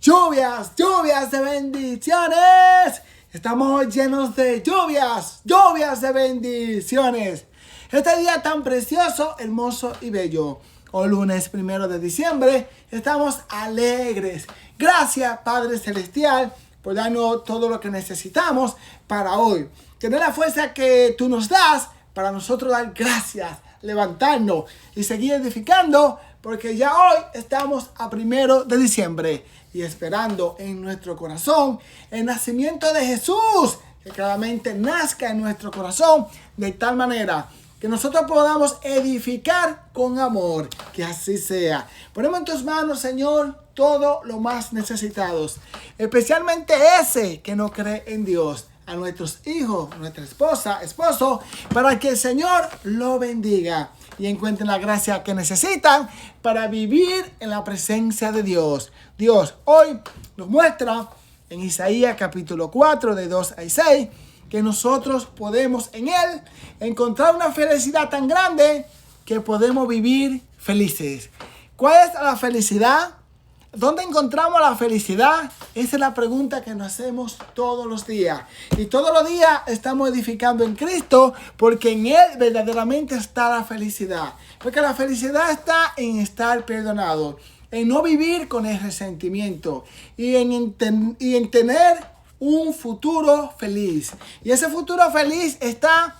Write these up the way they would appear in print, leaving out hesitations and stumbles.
Lluvias de bendiciones. Estamos llenos de lluvias de bendiciones. Este día tan precioso, hermoso y bello. Hoy lunes 1 de diciembre, estamos alegres. Gracias, Padre Celestial, por darnos todo lo que necesitamos para hoy. Tener la fuerza que tú nos das para nosotros dar gracias, levantarnos y seguir edificando, porque ya hoy estamos a 1 de diciembre y esperando en nuestro corazón el nacimiento de Jesús, que claramente nazca en nuestro corazón de tal manera que nosotros podamos edificar con amor, que así sea. Ponemos en tus manos, Señor, todo lo más necesitados, especialmente ese que no cree en Dios, a nuestros hijos, nuestra esposa, esposo, para que el Señor lo bendiga y encuentren la gracia que necesitan para vivir en la presencia de Dios. Dios hoy nos muestra en Isaías capítulo 4 de 2 a 6 que nosotros podemos en Él encontrar una felicidad tan grande que podemos vivir felices. ¿Cuál es la felicidad? ¿Dónde encontramos la felicidad? Esa es la pregunta que nos hacemos todos los días. Y todos los días estamos edificando en Cristo, porque en Él verdaderamente está la felicidad. Porque la felicidad está en estar perdonado, en no vivir con el resentimiento y en tener un futuro feliz. Y ese futuro feliz está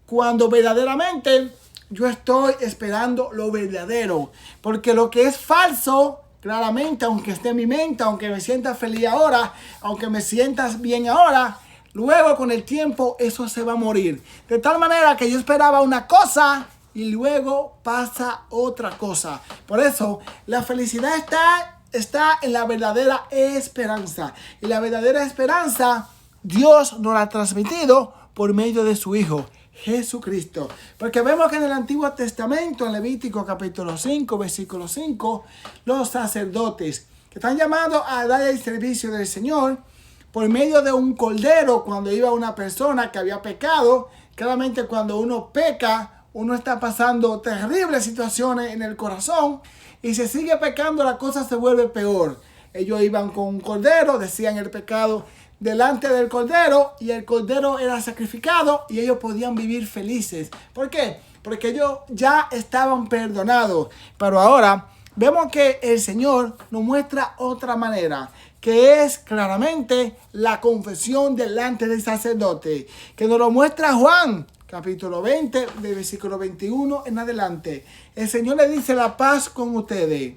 cuando verdaderamente yo estoy esperando lo verdadero. Porque lo que es falso, claramente, aunque esté en mi mente, aunque me sienta feliz ahora, aunque me sientas bien ahora, luego con el tiempo eso se va a morir. De tal manera que yo esperaba una cosa y luego pasa otra cosa. Por eso la felicidad está en la verdadera esperanza. Y la verdadera esperanza Dios nos la ha transmitido por medio de su Hijo Jesucristo. Porque vemos que en el Antiguo Testamento, en Levítico capítulo 5, versículo 5, los sacerdotes que están llamados a dar el servicio del Señor por medio de un cordero, cuando iba una persona que había pecado. Claramente cuando uno peca, uno está pasando terribles situaciones en el corazón y se sigue pecando, la cosa se vuelve peor. Ellos iban con un cordero, decían el pecado delante del cordero, y el cordero era sacrificado y ellos podían vivir felices. ¿Por qué? Porque ellos ya estaban perdonados. Pero ahora vemos que el Señor nos muestra otra manera, que es claramente la confesión delante del sacerdote, que nos lo muestra Juan capítulo 20, de versículo 21 en adelante. El Señor le dice: la paz con ustedes.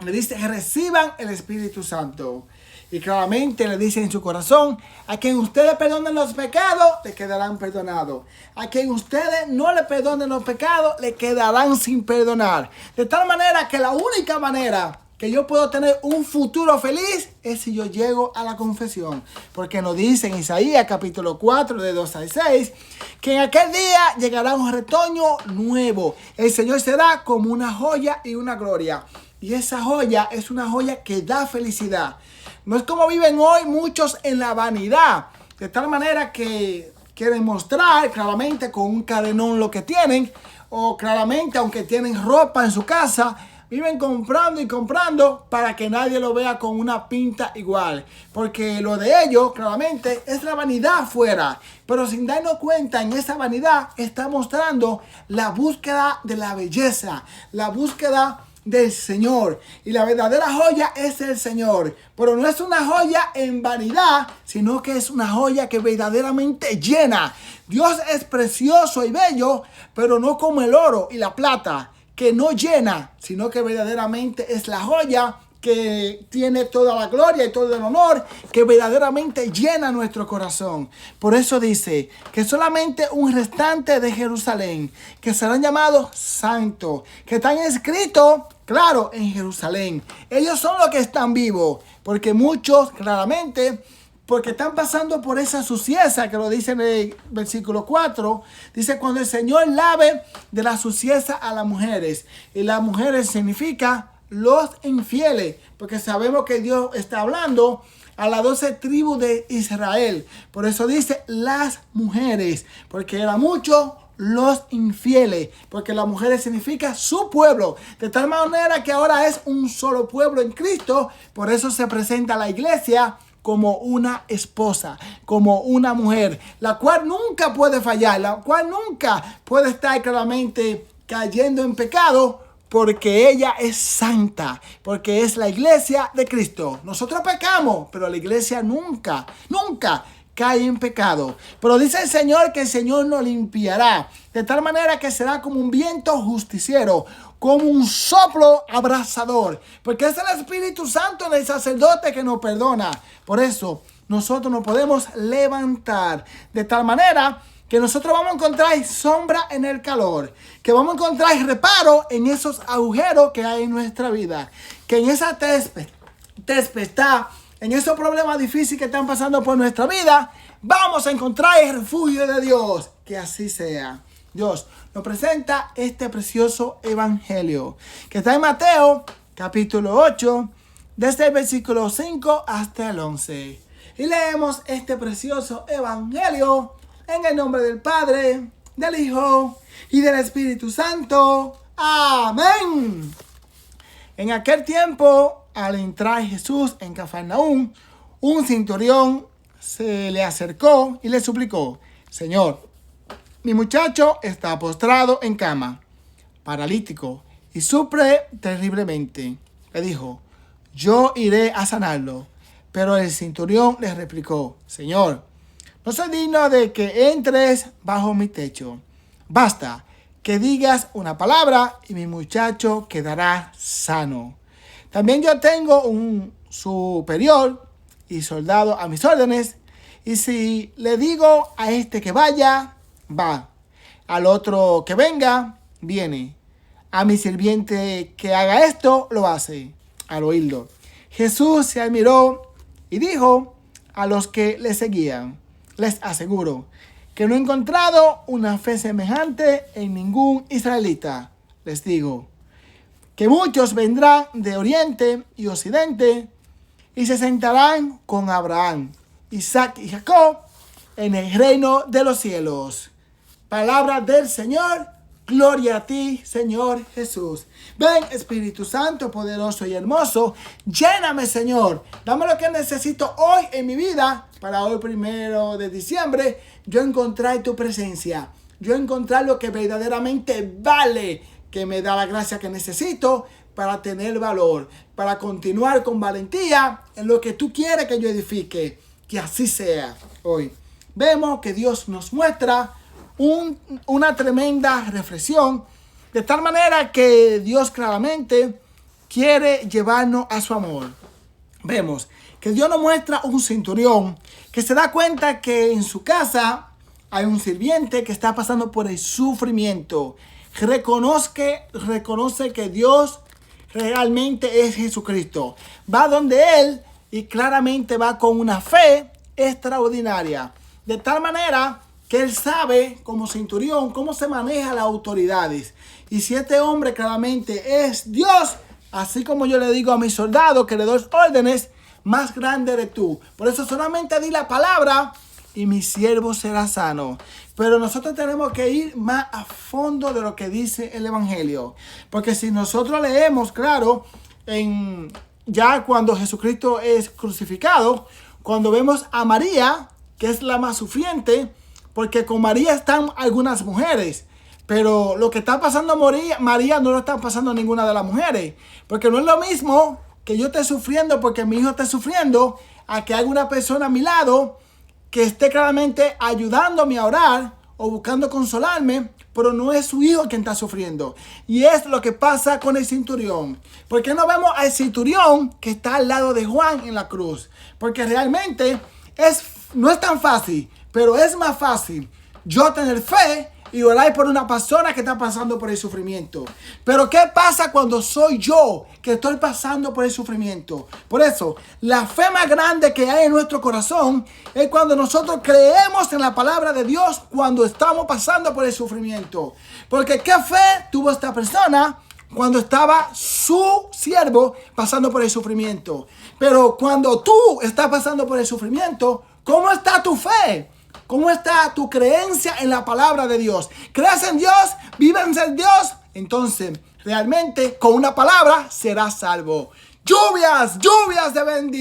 Le dice: reciban el Espíritu Santo. Y claramente le dice en su corazón: a quien ustedes perdonen los pecados, le quedarán perdonados. A quien ustedes no le perdonen los pecados, le quedarán sin perdonar. De tal manera que la única manera que yo puedo tener un futuro feliz es si yo llego a la confesión. Porque nos dice en Isaías capítulo 4 de 2 al 6 que en aquel día llegará un retoño nuevo. El Señor será como una joya y una gloria. Y esa joya es una joya que da felicidad. No es como viven hoy muchos en la vanidad, de tal manera que quieren mostrar claramente con un cadenón lo que tienen, o claramente aunque tienen ropa en su casa, viven comprando y comprando para que nadie lo vea con una pinta igual. Porque lo de ellos claramente es la vanidad afuera, pero sin darnos cuenta, en esa vanidad está mostrando la búsqueda de la belleza, la búsqueda del Señor. Y la verdadera joya es el Señor. Pero no es una joya en vanidad, sino que es una joya que verdaderamente llena. Dios es precioso y bello, pero no como el oro y la plata, que no llena, sino que verdaderamente es la joya que tiene toda la gloria y todo el honor, que verdaderamente llena nuestro corazón. Por eso dice que solamente un restante de Jerusalén, que serán llamados santos, que están escritos, claro, en Jerusalén. Ellos son los que están vivos, porque muchos claramente, porque están pasando por esa suciedad, que lo dice en el versículo 4, dice: cuando el Señor lave de la suciedad a las mujeres. Y las mujeres significa los infieles, porque sabemos que Dios está hablando a las 12 tribus de Israel. Por eso dice las mujeres, porque eran muchos los infieles, porque las mujeres significa su pueblo, de tal manera que ahora es un solo pueblo en Cristo. Por eso se presenta la iglesia como una esposa, como una mujer, la cual nunca puede fallar, la cual nunca puede estar claramente cayendo en pecado, porque ella es santa, porque es la iglesia de Cristo. Nosotros pecamos, pero la iglesia nunca cae en pecado. Pero dice el Señor que el Señor nos limpiará, de tal manera que será como un viento justiciero, como un soplo abrasador, porque es el Espíritu Santo del sacerdote que nos perdona. Por eso nosotros nos podemos levantar de tal manera que nosotros vamos a encontrar sombra en el calor, que vamos a encontrar reparo en esos agujeros que hay en nuestra vida, que en esa tempestad, en esos problemas difíciles que están pasando por nuestra vida, vamos a encontrar el refugio de Dios. Que así sea. Dios nos presenta este precioso evangelio que está en Mateo capítulo 8, desde el versículo 5 hasta el 11. Y leemos este precioso evangelio en el nombre del Padre, del Hijo y del Espíritu Santo. Amén. En aquel tiempo, al entrar Jesús en Cafarnaúm, un centurión se le acercó y le suplicó: Señor, mi muchacho está postrado en cama, paralítico, y sufre terriblemente. Le dijo: yo iré a sanarlo. Pero el centurión le replicó: Señor, no soy digno de que entres bajo mi techo. Basta que digas una palabra y mi muchacho quedará sano. También yo tengo un superior y soldado a mis órdenes, y si le digo a este que vaya, va; al otro que venga, viene; a mi sirviente que haga esto, lo hace. Al oírlo, Jesús se admiró y dijo a los que le seguían: les aseguro que no he encontrado una fe semejante en ningún israelita. Les digo que muchos vendrán de oriente y occidente y se sentarán con Abraham, Isaac y Jacob en el reino de los cielos. Palabra del Señor. Gloria a ti, Señor Jesús. Ven, Espíritu Santo, poderoso y hermoso. Lléname, Señor. Dame lo que necesito hoy en mi vida, para hoy 1 de diciembre, yo encontrar tu presencia. Yo encontrar lo que verdaderamente vale, que me da la gracia que necesito para tener valor, para continuar con valentía en lo que tú quieres que yo edifique. Que así sea hoy. Vemos que Dios nos muestra una tremenda reflexión, de tal manera que Dios claramente quiere llevarnos a su amor. Vemos que Dios nos muestra un centurión que se da cuenta que en su casa hay un sirviente que está pasando por el sufrimiento. Reconoce que Dios realmente es Jesucristo. Va donde Él y claramente va con una fe extraordinaria, de tal manera que él sabe como centurión cómo se maneja las autoridades. Y si este hombre claramente es Dios, así como yo le digo a mis soldados que le doy órdenes, más grande eres tú. Por eso solamente di la palabra y mi siervo será sano. Pero nosotros tenemos que ir más a fondo de lo que dice el Evangelio. Porque si nosotros leemos, claro, ya cuando Jesucristo es crucificado, cuando vemos a María, que es la más sufriente, porque con María están algunas mujeres, pero lo que está pasando a María no lo está pasando a ninguna de las mujeres. Porque no es lo mismo que yo esté sufriendo porque mi hijo esté sufriendo, a que haya una persona a mi lado que esté claramente ayudándome a orar o buscando consolarme, pero no es su hijo quien está sufriendo. Y es lo que pasa con el centurión. ¿Por qué no vemos al centurión que está al lado de Juan en la cruz? Porque realmente no es tan fácil. Pero es más fácil yo tener fe y orar por una persona que está pasando por el sufrimiento. Pero ¿qué pasa cuando soy yo que estoy pasando por el sufrimiento? Por eso, la fe más grande que hay en nuestro corazón es cuando nosotros creemos en la palabra de Dios cuando estamos pasando por el sufrimiento. Porque ¿qué fe tuvo esta persona cuando estaba su siervo pasando por el sufrimiento? Pero cuando tú estás pasando por el sufrimiento, ¿cómo está tu fe? ¿Cómo está tu creencia en la palabra de Dios? ¿Crees en Dios? ¿Vives en Dios? Entonces, realmente, con una palabra serás salvo. Lluvias, lluvias de bendición.